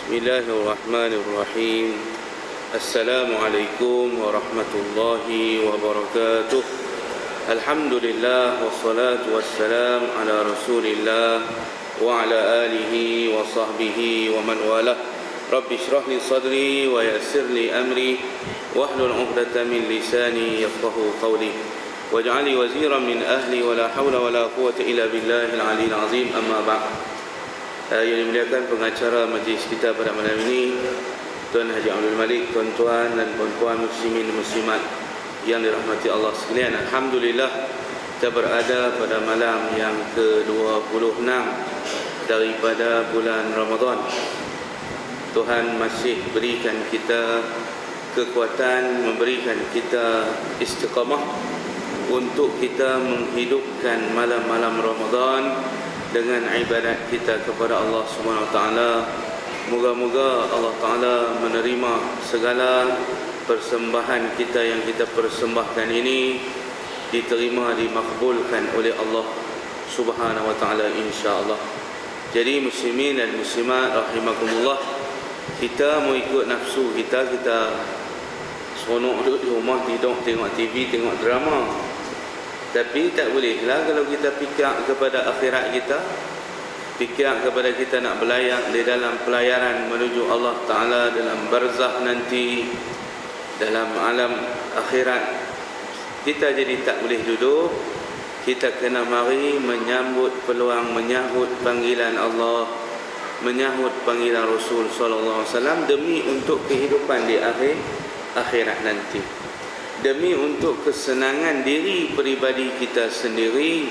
Bismillahirrahmanirrahim. Assalamualaikum warahmatullahi wabarakatuh. Alhamdulillah wassalatu wassalam ala Rasulillah wa ala alihi wa sahbihi wa man walah. Rabbi shrah li sadri wa yassir li amri wahlul 'uqdatam min lisani yafqahu qawli waj'al li waziran min ahli wa la hawla wa la quwwata illa billahil 'aliyyil 'azim. Amma ba'd. Yang dimuliakan pengacara majlis kita pada malam ini, Tuan Haji Abdul Malik, tuan-tuan dan puan-puan muslimin muslimat yang dirahmati Allah sekalian. Alhamdulillah, kita berada pada malam yang ke-26 daripada bulan Ramadan. Tuhan masih berikan kita kekuatan, memberikan kita istiqamah untuk kita menghidupkan malam-malam Ramadan dengan ibadat kita kepada Allah Subhanahu Wa Taala. Moga-moga Allah Taala menerima segala persembahan kita yang kita persembahkan ini, diterima, dimakbulkan oleh Allah Subhanahu Wa Taala insya-Allah. Jadi muslimin dan muslimat rahimakumullah, kita mau ikut nafsu kita seronok duduk di rumah, tidur, tengok TV, tengok drama. Tapi tak bolehlah kalau kita fikir kepada akhirat kita, fikir kepada kita nak berlayak di dalam pelayaran menuju Allah Ta'ala dalam barzakh nanti, dalam alam akhirat. Kita jadi tak boleh duduk. Kita kena mari menyambut peluang, menyahut panggilan Allah, menyahut panggilan Rasul sallallahu alaihi wasallam demi untuk kehidupan di akhirat nanti, demi untuk kesenangan diri peribadi kita sendiri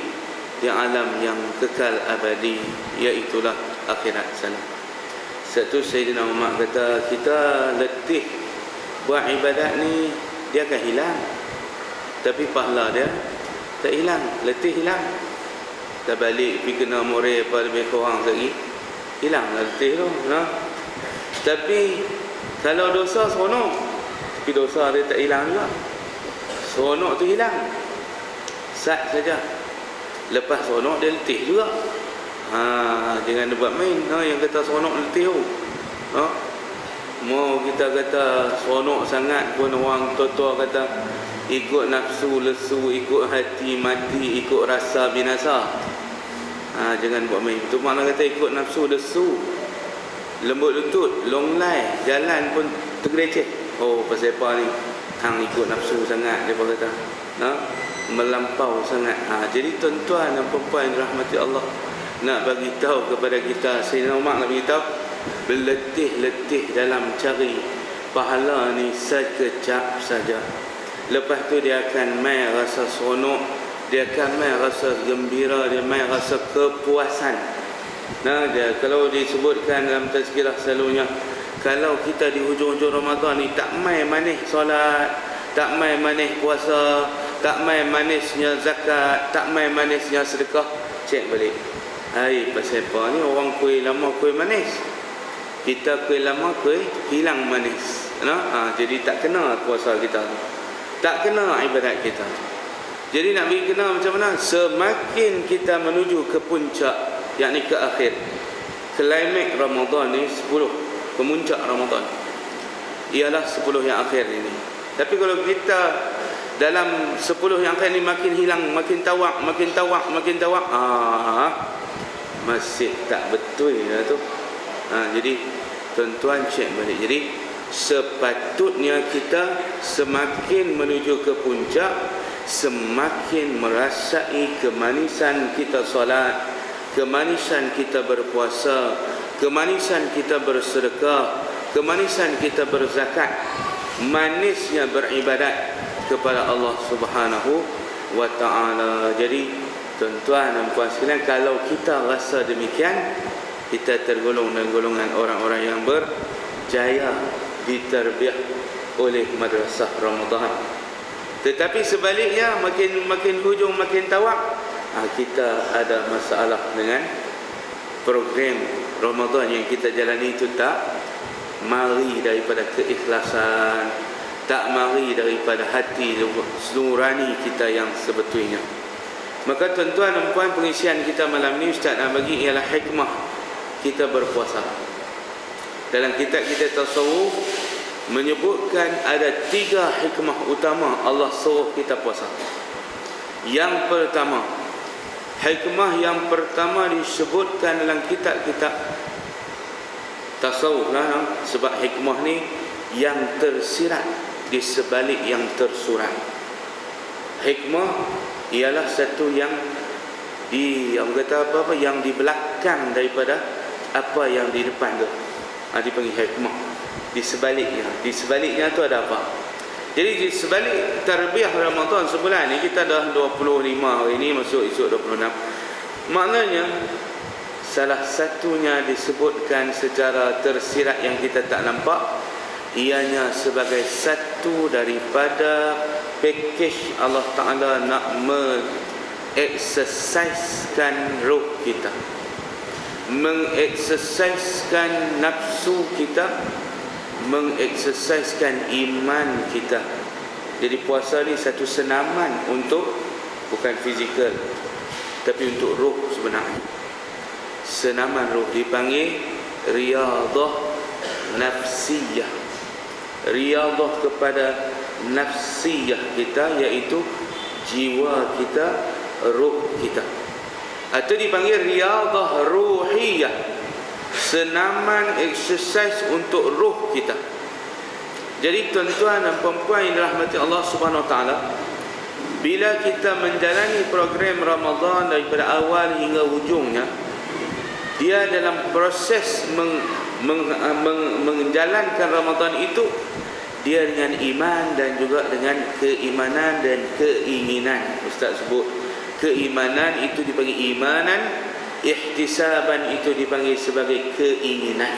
di alam yang kekal abadi, iaitulah akhirat sana. Satu Sayyidina Umar kata, kita letih buat ibadat ni, dia akan hilang, tapi pahala dia tak hilang. Letih hilang, kita balik pergi kena murid apa lebih kurang lagi, hilang letih tu, nah. Tapi kalau dosa seronok, tapi dosa dia tak hilang juga. Seronok tu hilang, sat saja. Lepas seronok dia letih juga. Jangan buat main. Yang kata seronok letih tu, mau kita kata seronok sangat pun orang tua-tua kata ikut nafsu lesu, ikut hati mati, ikut rasa binasa. Jangan buat main. Itu makna kata ikut nafsu lesu, lembut lutut, longlai, jalan pun tergeleceh. Oh, pasal apa ni? Hang ikut nafsu sangat, dia kata, melampau sangat. Jadi tuan-tuan dan puan-puan dirahmati Allah, nak bagi tahu kepada kita, Sayyidina Umar nak bagi tahu, berletih-letih dalam cari pahala ni sekejap saja. Lepas tu dia akan mai rasa seronok, dia akan mai rasa gembira, dia mai rasa kepuasan. Dia kalau disebutkan dalam tazkirah selalunya, kalau kita di hujung-hujung Ramadan ni tak mai manis solat, tak mai manis puasa, tak mai manisnya zakat, tak mai manisnya sedekah, cek balik. Hai, pasal apa ni orang kuih lama kuih manis, kita kuih lama kuih hilang manis. Jadi tak kena puasa kita, tak kena ibadat kita. Jadi nak bagi kena macam mana? Semakin kita menuju ke puncak, yakni ke akhir, klimak Ramadan ni 10, pemuncak Ramadan ialah 10 yang akhir ini. Tapi kalau kita dalam 10 yang akhir ni makin hilang, makin tawak, masih tak betul lah tu. Jadi tuan-tuan cek balik. Jadi sepatutnya kita semakin menuju ke puncak, semakin merasai kemanisan kita solat, kemanisan kita berpuasa, kemanisan kita bersedekah, kemanisan kita berzakat, manisnya beribadat kepada Allah Subhanahu Wa Taala. Jadi tuan-tuan dan puan sekalian, kalau kita rasa demikian, kita tergolong dalam golongan orang-orang yang berjaya diterbiah oleh madrasah Ramadan. Tetapi sebaliknya, makin hujung makin tawak, kita ada masalah dengan program Ramadan yang kita jalani itu tak mari daripada keikhlasan, tak mari daripada hati nurani kita yang sebetulnya. Maka tuan-tuan dan puan, pengisian kita malam ini Ustaz nak bagi ialah hikmah kita berpuasa. Dalam kitab-kitab tasawuf menyebutkan ada 3 hikmah utama Allah suruh kita puasa. Yang pertama, hikmah yang pertama disebutkan dalam kitab-kitab tasawuf lah, sebab hikmah ni yang tersirat di sebalik yang tersurat. Hikmah ialah satu yang orang kata apa yang di belakang daripada apa yang di depan tu. Dipanggil hikmah. Di sebaliknya tu ada apa? Jadi di sebalik tarbiyah Ramadan sebulan ni, kita dah 25 hari ni, masuk esok 26. Maknanya salah satunya disebutkan secara tersirat yang kita tak nampak, ianya sebagai satu daripada pakej Allah Ta'ala nak mengeksersaikan roh kita, mengeksersaikan nafsu kita, mengeksersaikan iman kita. Jadi puasa ni satu senaman untuk, bukan fizikal, tapi untuk roh sebenarnya. Senaman roh, dipanggil riyadah nafsiyah. Riyadah kepada nafsiyah kita, iaitu jiwa kita, roh kita. Atau dipanggil riyadah ruhiyah, senaman eksersis untuk roh kita. Jadi tuan-tuan dan puan-puan yang dirahmati Allah Subhanahu Wa Taala, bila kita menjalani program Ramadan daripada awal hingga hujungnya, dia dalam proses menjalankan Ramadan itu, dia dengan iman dan juga dengan keimanan dan keinginan. Ustaz sebut keimanan itu dipanggil imanan, ihtisaban itu dipanggil sebagai keinginan.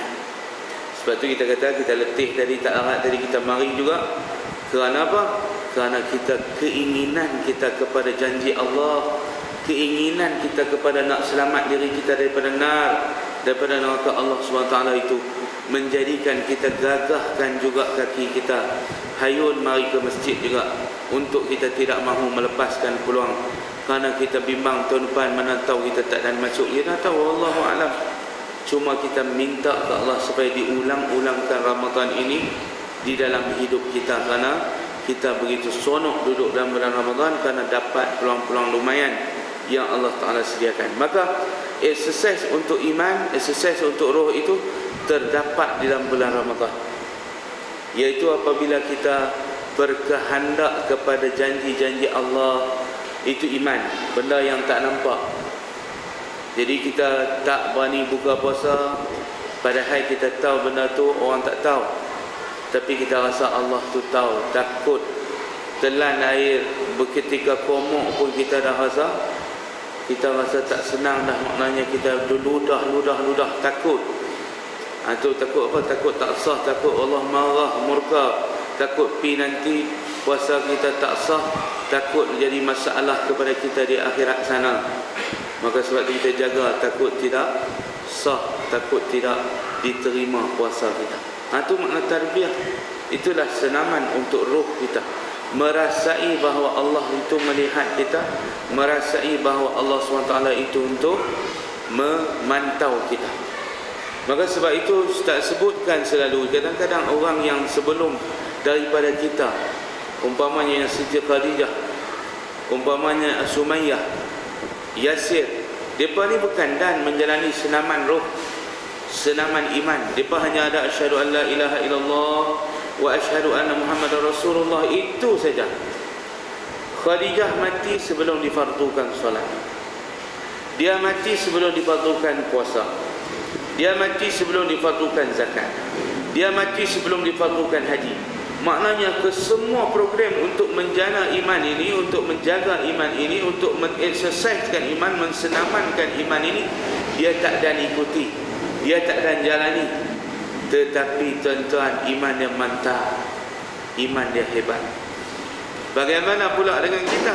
Sebab tu kita kata kita letih tadi, tak larat tadi, kita mari juga. Kerana apa? Kerana kita keinginan kita kepada janji Allah, keinginan kita kepada nak selamat diri kita daripada nar, daripada neraka Allah SWT itu menjadikan kita gagahkan juga kaki kita, hayun mari ke masjid juga, untuk kita tidak mahu melepaskan peluang. Kerana kita bimbang tahun depan mana tahu kita tak dan masuk. Ya dah tahu, wallahu alam. Cuma kita minta ke Allah supaya diulang-ulangkan Ramadan ini di dalam hidup kita, kerana kita begitu sonok duduk dalam bulan Ramadan, kerana dapat peluang-peluang lumayan yang Allah Ta'ala sediakan. Maka eksersis untuk iman, eksersis untuk roh itu terdapat di dalam bulan Ramadan, iaitu apabila kita berkehendak kepada janji-janji Allah. Itu iman, benda yang tak nampak. Jadi kita tak berani buka puasa, padahal kita tahu benda tu orang tak tahu, tapi kita rasa Allah tu tahu. Takut telan air berketika komok pun kita dah rasa, kita rasa tak senang dah. Maknanya kita ludah takut. Itu takut apa? Takut tak sah, takut Allah marah, murka, takut pi nanti puasa kita tak sah, takut jadi masalah kepada kita di akhirat sana. Maka sebab itu kita jaga, takut tidak sah, takut tidak diterima puasa kita. Itu makna tarbiyah. Itulah senaman untuk roh kita, merasai bahawa Allah itu melihat kita, merasai bahawa Allah SWT itu untuk memantau kita. Maka sebab itu Ustaz sebutkan selalu, kadang-kadang orang yang sebelum daripada kita, umpamanya yang Siti Khadijah, umpamanya Sumayyah, Yasir, mereka ni bukan dan menjalani senaman roh, senaman iman. Mereka hanya ada asyhadu an la ilaha illallah wa asyhadu anna Muhammadar Rasulullah, itu saja. Khadijah mati sebelum difardukan solat, dia mati sebelum difardukan puasa, dia mati sebelum difardukan zakat, dia mati sebelum difardukan haji. Maknanya kesemua program untuk menjana iman ini, untuk menjaga iman ini, untuk mengeksersiskan iman, mensenamankan iman ini, dia tak dan ikuti, dia tak dan jalani. Tetapi tuan-tuan, iman dia mantap, iman dia hebat. Bagaimana pula dengan kita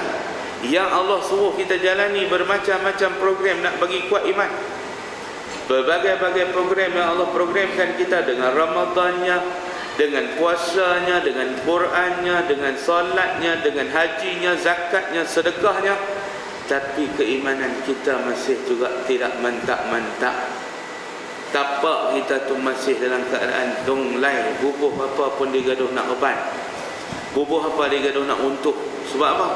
yang Allah suruh kita jalani bermacam-macam program nak bagi kuat iman? Berbagai-bagai program yang Allah programkan kita, dengan Ramadannya, dengan puasanya, dengan Qurannya, dengan solatnya, dengan hajinya, zakatnya, sedekahnya. Tapi keimanan kita masih juga tidak mantap-mantap. tapak kita tu masih dalam keadaan donglai, bubuh apa pun dia gaduh nak beban, bubuh apa dia gaduh nak untuh. Sebab apa?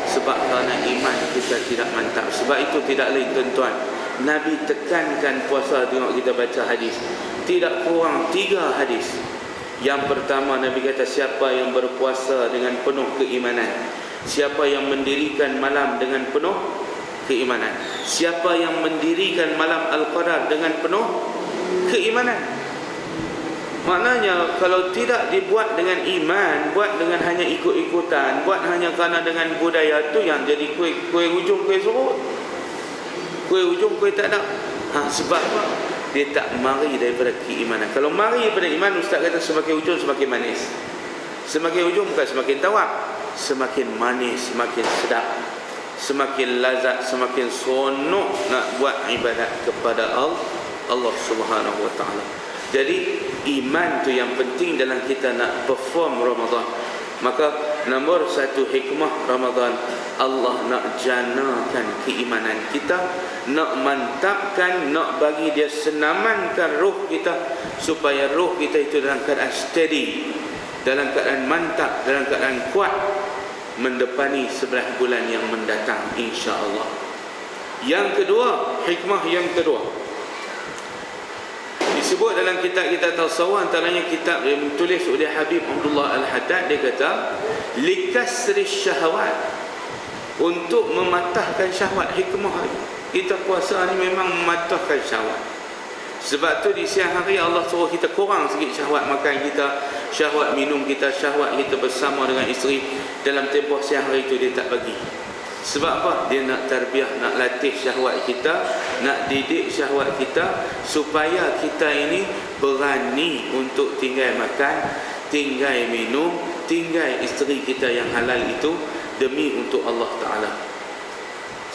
Sebab kerana iman kita tidak mantap. Sebab itu tidak lain tuan-tuan, Nabi tekankan puasa. Tengok kita baca hadis, tidak kurang 3 hadis. Yang pertama, Nabi kata siapa yang berpuasa dengan penuh keimanan, siapa yang mendirikan malam dengan penuh keimanan, siapa yang mendirikan malam Al-Qadar dengan penuh keimanan. Maknanya kalau tidak dibuat dengan iman, buat dengan hanya ikut-ikutan, buat hanya kerana dengan budaya tu, yang jadi kuih ujung kuih surut, kuih ujung kuih tak ada. Sebab apa? Dia tak mari daripada keimanan. Kalau mari daripada iman, Ustaz kata semakin ujung semakin manis. Semakin ujung bukan semakin tawak, semakin manis, semakin sedap, semakin lazat, semakin seronok nak buat ibadat kepada Allah Subhanahu wa taala. Jadi iman tu yang penting dalam kita nak perform Ramadan. Maka nombor 1 hikmah Ramadan, Allah nak janakan keimanan kita, nak mantapkan, nak bagi dia senamankan ruh kita, supaya ruh kita itu dalam keadaan steady, dalam keadaan mantap, dalam keadaan kuat mendepani 11 bulan yang mendatang, insya-Allah. Yang kedua, hikmah yang kedua disebut dalam kitab kita tasawuf, antaranya kitab yang ditulis oleh Habib Abdullah Al-Haddad. Dia kata likasri syahwat, untuk mematahkan syahwat. Hikmah kita puasa ni memang mematahkan syahwat. Sebab tu di siang hari Allah suruh kita kurang sikit syahwat makan kita, syahwat minum kita, syahwat kita bersama dengan isteri. Dalam tempoh siang hari itu dia tak bagi. Sebab apa? Dia nak tarbiyah, nak latih syahwat kita, nak didik syahwat kita, supaya kita ini berani untuk tinggal makan, tinggal minum, tinggal isteri kita yang halal itu, demi untuk Allah Ta'ala.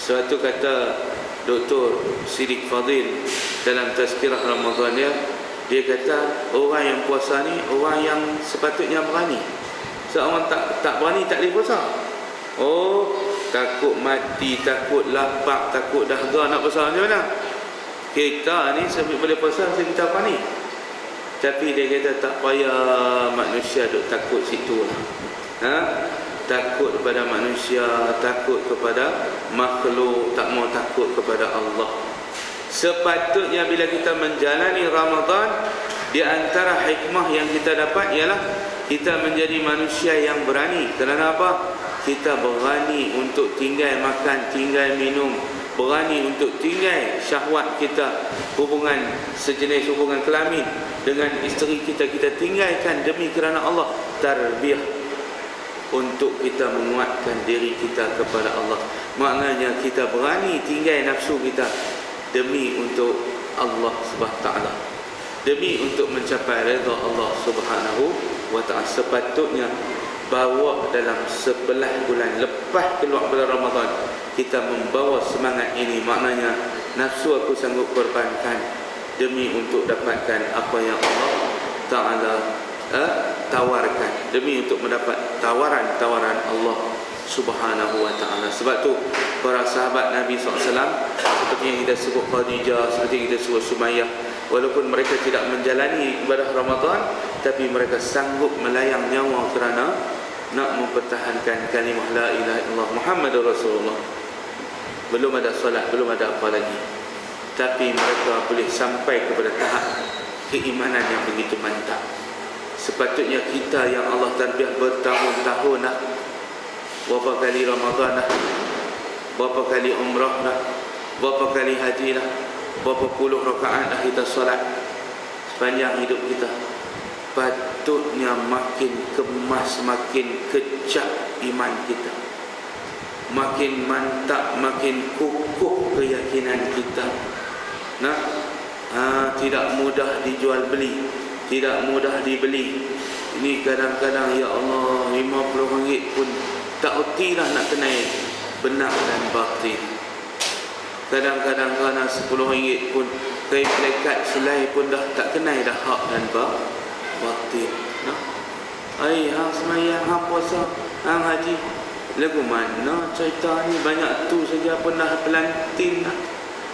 Suatu kata Dr. Siddiq Fadil dalam tazkirah Ramadan dia kata orang yang puasa ni orang yang sepatutnya berani. Seorang tak berani tak boleh puasa. Takut mati, takut lapar, takut dahaga, nak puasa macam mana? Kita ni sambil boleh puasa, kita panik. Tapi dia kata tak payah manusia duk takut situ lah. Takut kepada manusia, takut kepada makhluk, tak mau takut kepada Allah. Sepatutnya bila kita menjalani Ramadan, di antara hikmah yang kita dapat ialah kita menjadi manusia yang berani. Kerana apa? Kita berani untuk tinggal makan, tinggal minum, berani untuk tinggal syahwat kita, hubungan sejenis hubungan kelamin dengan isteri kita, kita tinggalkan demi kerana Allah. Tarbiyah untuk kita menguatkan diri kita kepada Allah. Maknanya kita berani tinggal nafsu kita demi untuk Allah Subhanahu Taala, demi untuk mencapai redha Allah Subhanahu wa Taala. Sepatutnya bawa dalam 11 bulan lepas keluar bulan Ramadan, kita membawa semangat ini. Maknanya nafsu aku sanggup korbankan demi untuk dapatkan apa yang Allah Ta'ala tawarkan, demi untuk mendapat tawaran-tawaran Allah Subhanahu wa Ta'ala. Sebab tu para sahabat Nabi SAW, seperti yang kita sebut Khadijah, seperti yang kita sebut Sumayyah, walaupun mereka tidak menjalani ibadah Ramadan, tapi mereka sanggup melayang nyawa kerana nak mempertahankan kalimah la ilaha illallah Muhammadur Rasulullah. Belum ada solat, belum ada apa lagi, tapi mereka boleh sampai kepada tahap keimanan yang begitu mantap. Sepatutnya kita yang Allah tarbiyah bertahun-tahun dah, berapa kali Ramadan dah, berapa kali umrah dah, berapa kali haji dah, berapa puluh rakaat dah kita solat sepanjang hidup kita. Patutnya makin kemas, makin kecap iman kita, makin mantap, makin kukuh keyakinan kita. Tidak mudah dijual beli, tidak mudah dibeli. Ini kadang-kadang ya Allah, RM50 pun tak erti dah nak kenal benar dan batin. Kadang-kadang kerana RM10 pun kain pelekat selai pun dah tak kenal dah hak dan batin. Hang semayang, hang puasa, hang haji, lagu mana cerita ni banyak tu saja pun dah pelantin dah.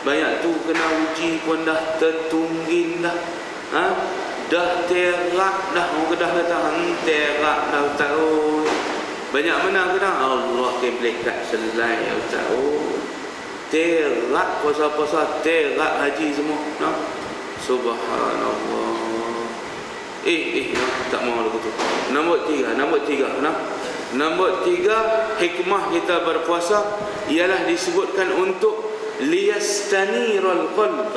Banyak tu kena uji pun dah tertunggil dah. Dah terak dah. Orang Kedah kata terak dah Ustaz. Banyak mana kena Allah keblekat selai ya Ustaz. Terak puasa-puasa, terak haji semua. Subhanallah. Tak mau lagu tu. Nombor tiga. Nombor tiga, hikmah kita berpuasa ialah disebutkan untuk liyastaniral qalb,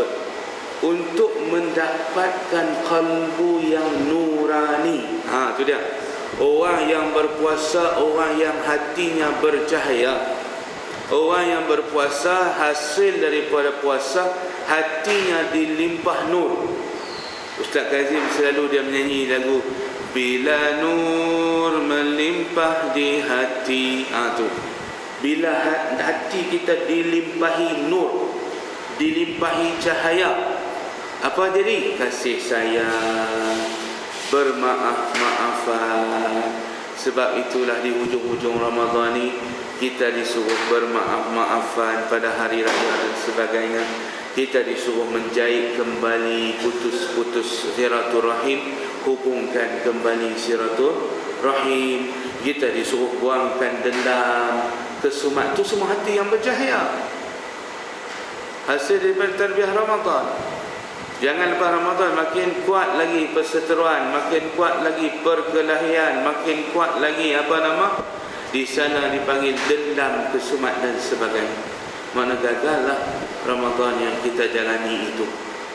untuk mendapatkan kalbu yang nurani. Tu dia. Orang yang berpuasa, orang yang hatinya bercahaya. Orang yang berpuasa, hasil daripada puasa, hatinya dilimpah nur. Ustaz Kazim selalu dia menyanyi lagu Bila nur melimpah di hati. Tu. Bila hati kita dilimpahi nur, dilimpahi cahaya, apa jadi? Kasih sayang, bermaaf-maafan. Sebab itulah di hujung-hujung Ramadan ni kita disuruh bermaaf-maafan pada hari raya dan sebagainya. Kita disuruh menjahit kembali putus-putus silaturahim, hubungkan kembali silaturahim. Kita disuruh buangkan dendam, kesumat. Itu semua hati yang bercahaya, hasil daripada tarbiyah Ramadan. Jangan lepas Ramadan makin kuat lagi perseteruan, makin kuat lagi perkelahian, makin kuat lagi di sana dipanggil dendam, kesumat dan sebagainya. Mana gagallah Ramadan yang kita jalani itu.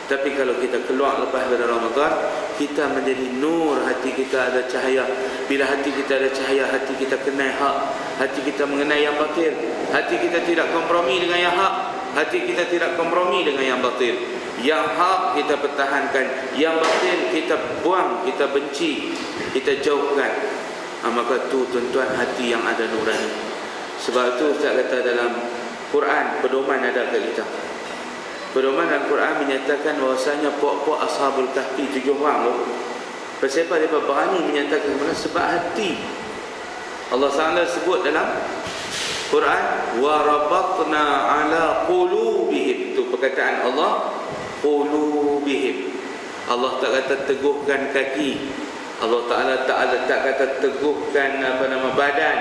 Tapi kalau kita keluar lepas dari Ramadan, kita menjadi nur, hati kita ada cahaya. Bila hati kita ada cahaya, hati kita kenal hak, hati kita mengenai yang batil, hati kita tidak kompromi dengan yang hak, hati kita tidak kompromi dengan yang batil. Yang hak kita pertahankan, yang batil kita buang, kita benci, kita jauhkan. Maka tu tuan-tuan hati yang ada nurani. Sebab tu Ustaz kata dalam Quran, pedoman ada kat kita. Pedoman dalam Quran menyatakan bahawasanya puak-puak Ashabul Kahfi 7 orang tu, pasal apa mereka berani menyatakan kepada? Sebab hati. Allah Ta'ala sebut dalam Quran, wa rabatna ala qulubihim. Itu perkataan Allah, qulubihim. Allah tak kata teguhkan kaki. Allah Ta'ala tak kata teguhkan badan.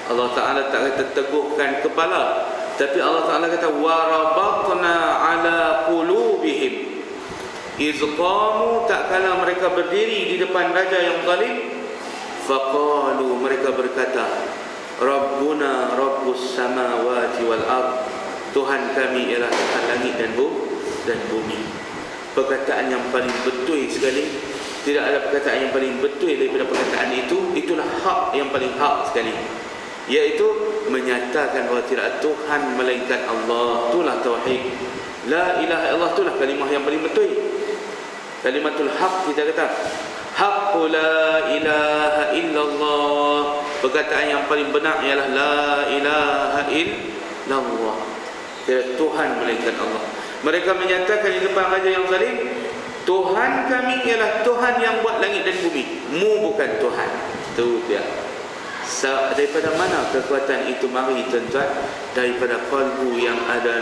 Allah Ta'ala tak kata teguhkan kepala. Tapi Allah Ta'ala kata warabatna ala qulubihim iz qamu, tak kala mereka berdiri di depan raja yang zalim, faqalu, mereka berkata, Rabbuna rabbus samawati wal ard, Tuhan kami ialah Tuhan langit dan bumi. Perkataan yang paling betul sekali. Tidak ada perkataan yang paling betul daripada perkataan itu. Itulah hak yang paling hak sekali, iaitu menyatakan bahawa tidak Tuhan melainkan Allah. Itulah tauhid. La ilaha illallah, itulah kalimah yang paling betul. Kalimatul haq, kita kata haqqu la ilaha illallah. Perkataan yang paling benar ialah la ilaha illallah. Tidak Tuhan melainkan Allah. Mereka menyatakan di depan raja yang zalim, Tuhan kami ialah Tuhan yang buat langit dan bumi, mu bukan Tuhan. Itu dia. Daripada mana kekuatan itu mari tuan-tuan? Daripada kalbu yang ada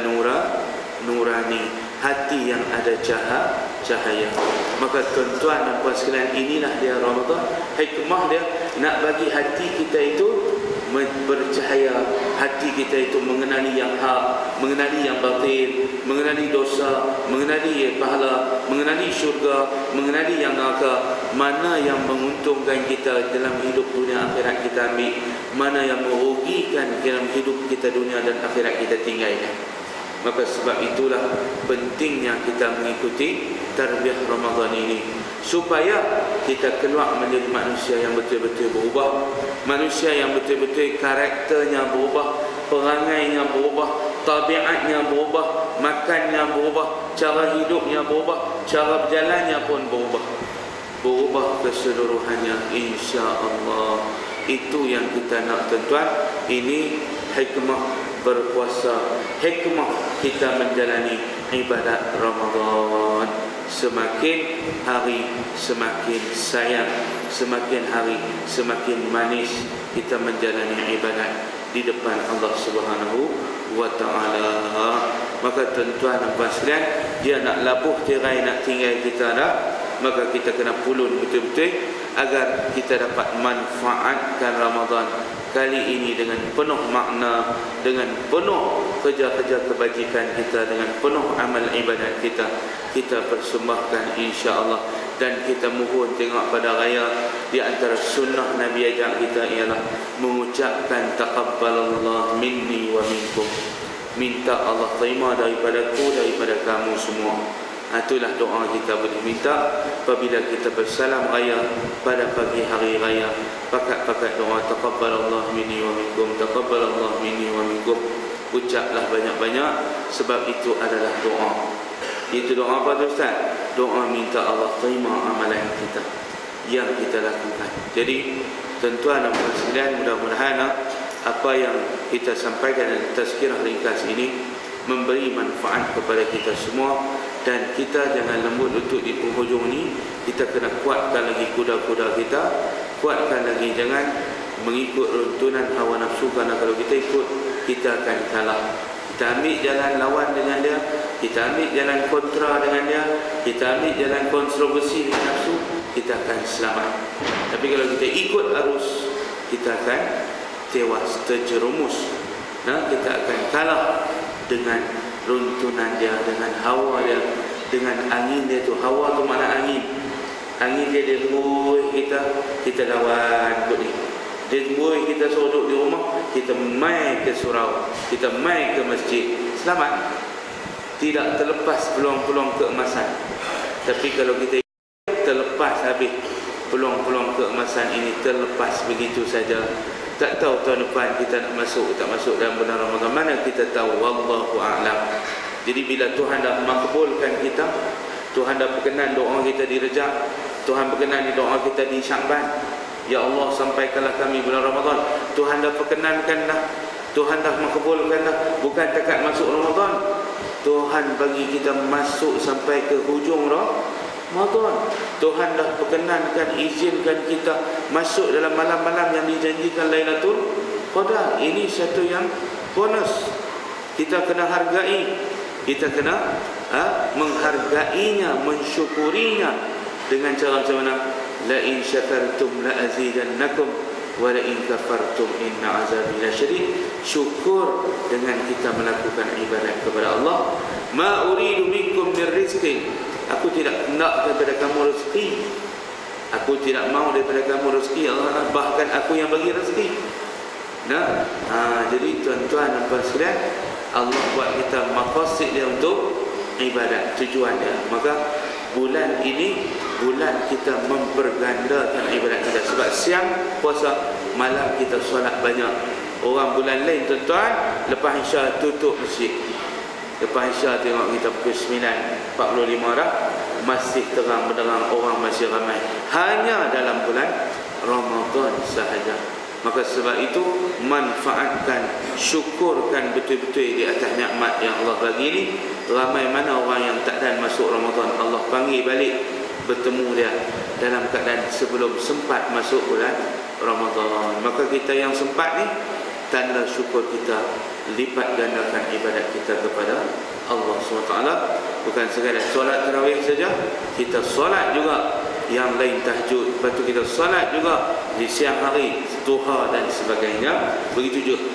nurani, hati yang ada cahaya. Maka tuan-tuan dan puan sekalian, inilah dia Ramadan. Hikmah dia nak bagi hati kita itu bercahaya, hati kita itu mengenali yang hak, mengenali yang batil, mengenali dosa, mengenali pahala, mengenali syurga, mengenali yang neraka. Mana yang menguntungkan kita dalam hidup dunia akhirat kita ambil, mana yang merugikan dalam hidup kita dunia dan akhirat kita tinggalkan. Maka sebab itulah pentingnya kita mengikuti tarbiyah Ramadan ini, supaya kita keluar menjadi manusia yang betul-betul berubah, manusia yang betul-betul karakternya berubah, perangainya berubah, tabiatnya berubah, makannya berubah, cara hidupnya berubah, cara berjalannya pun berubah keseluruhannya, insya-Allah. Itu yang kita nak tuan-tuan. Ini hikmah berpuasa, hikmah kita menjalani ibadat Ramadan. Semakin hari semakin sayang, semakin hari semakin manis kita menjalani ibadat di depan Allah Subhanahu wa ta'ala. Maka tuan-tuan dan puan sekalian, dia nak labuh tirai nak tinggal kita dah, maka kita kena pulun betul-betul agar kita dapat manfaatkan Ramadan kali ini dengan penuh makna, dengan penuh kerja-kerja kebajikan kita, dengan penuh amal ibadat kita. Kita persembahkan insya-Allah, dan kita mohon tengok pada raya di antara sunnah Nabi ajak kita ialah mengucapkan taqabbalallah minni wa minkum. Minta Allah terima daripadaku, daripada kamu semua. Itulah doa kita boleh minta apabila kita bersalam raya pada pagi hari raya. Pakat-pakat doa taqabbalallah minni wa minkum, taqabbalallah minni wa minkum. Ucaplah banyak-banyak, sebab itu adalah doa. Itu doa apa tu Ustaz? Doa minta Allah terima amalan kita yang kita lakukan. Jadi tuan-tuan dan puan sekalian, mudah-mudahan apa yang kita sampaikan dalam tazkirah ringkas ini memberi manfaat kepada kita semua. Dan kita jangan lembut lutut di penghujung ni. Kita kena kuatkan lagi kuda-kuda kita, kuatkan lagi, jangan mengikut runtunan hawa nafsu, kerana kalau kita ikut, kita akan kalah. Kita ambil jalan lawan dengan dia, kita ambil jalan kontra dengan dia, kita ambil jalan kontroversi dengan nafsu, kita akan selamat. Tapi kalau kita ikut arus, kita akan tewas, terjerumus. Kita akan kalah dengan runtunan dia, dengan hawa dia, dengan angin dia tu. Hawa tu mana angin? Angin dia buih kita lawan kot ni. Dia buih kita suruh duduk di rumah, kita mai ke surau, kita mai ke masjid, selamat. Tidak terlepas peluang-peluang keemasan. Tapi kalau kita terlepas habis peluang-peluang keemasan ini, terlepas begitu saja. Tak tahu tahun depan kita nak masuk tak masuk dalam bulan Ramadan, mana kita tahu, wallahu a'lam. Jadi bila Tuhan dah makbulkan kita, Tuhan dah berkenan doa kita di Rejab, Tuhan berkenan di doa kita di Syakban, ya Allah sampaikanlah kami bulan Ramadan, Tuhan dah perkenankan dah, Tuhan dah makbulkan dah. Bukan dekat masuk Ramadan, Tuhan bagi kita masuk sampai ke hujung Ramadan. Tuhan dah perkenankan, izinkan kita masuk dalam malam-malam yang dijanjikan Lailatul Qadar. Ini satu yang bonus. Kita kena hargai, kita kena menghargainya, mensyukurinya dengan cara macam mana? La in syakartum la azidannakum wa la in kafartum inna azabi lasyadid. Syukur dengan kita melakukan ibadat kepada Allah. Ma uridu minkum min rizqin, aku tidak nak daripada kamu rezeki, aku tidak mau daripada kamu rezeki, Allah bahkan aku yang bagi rezeki. Jadi tuan-tuan dan puan sekalian, Allah buat kita maqasid dia untuk ibadat, tujuan dia. Maka bulan ini bulan kita mempergandakan ibadat kita. Sebab siang puasa, malam kita solat banyak. Orang bulan lain tuan-tuan, lepas Isya tutup masjid. Lepas Isya tengok kita pukul 9.45 dah, masih terang benderang, orang masih ramai. Hanya dalam bulan Ramadan sahaja. Maka sebab itu manfaatkan, syukurkan betul-betul di atas nikmat yang Allah bagi ini. Ramai mana orang yang tak dan masuk Ramadan, Allah panggil balik bertemu dia dalam keadaan sebelum sempat masuk bulan Ramadan. Maka kita yang sempat ni, tanda syukur kita, lipat gandakan ibadat kita kepada Allah SWT. Bukan sekadar solat tarawih saja, kita solat juga yang lain, tahajud. Lepas tu kita solat juga di siang hari, duha dan sebagainya. Begitu juga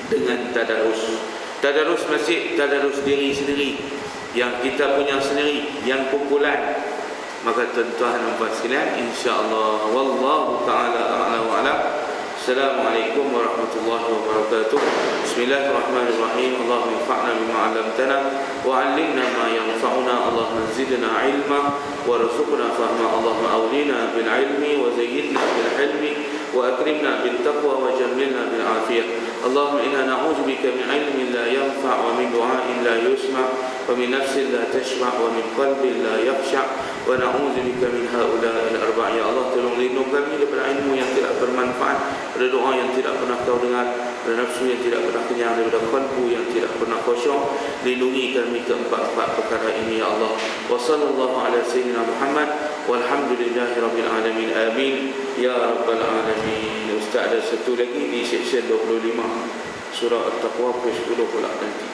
dengan tadarus. Tadarus masjid, tadarus diri sendiri, yang kita punya sendiri, yang kumpulan. Maka tuan-tuan dan puan sekalian, insya-Allah, wallahu taala a'lam wa a'lam. Assalamualaikum warahmatullahi wabarakatuh. Bismillahirrahmanirrahim. Allahumma anfa'na bima 'allamtana wa 'allimna ma yanfa'una. Allahumma zidna 'ilma warzuqna fahma. Allahumma awlina bil 'ilmi wa zayyidna bil 'ilmi wa akrimna bil taqwa wa jammilna bil 'afiyah. Allahumma inna na'udzu bika min 'ilmin la yanfa' wa min du'a'in la yusma' wa min nafsin la tashba' wa min qalbin la yakhsha' wa na'udzu bika min ha'ula'il arba'. Ya Allah, tolong lindungi kami daripada ilmu yang tidak bermanfaat, dari doa yang tidak pernah kau dengar, dari nafsu yang tidak pernah kenyang, daripada qalbu yang tidak pernah khusyuk. Lindungi kami keempat-empat perkara ini ya Allah. Wa sallallahu ala sayyidina Muhammad walhamdulillahi rabbil alamin. Amin ya rabbal alamin. Ustaz ada satu lagi di section 25 surah At-Taqwa page 10 pula nanti.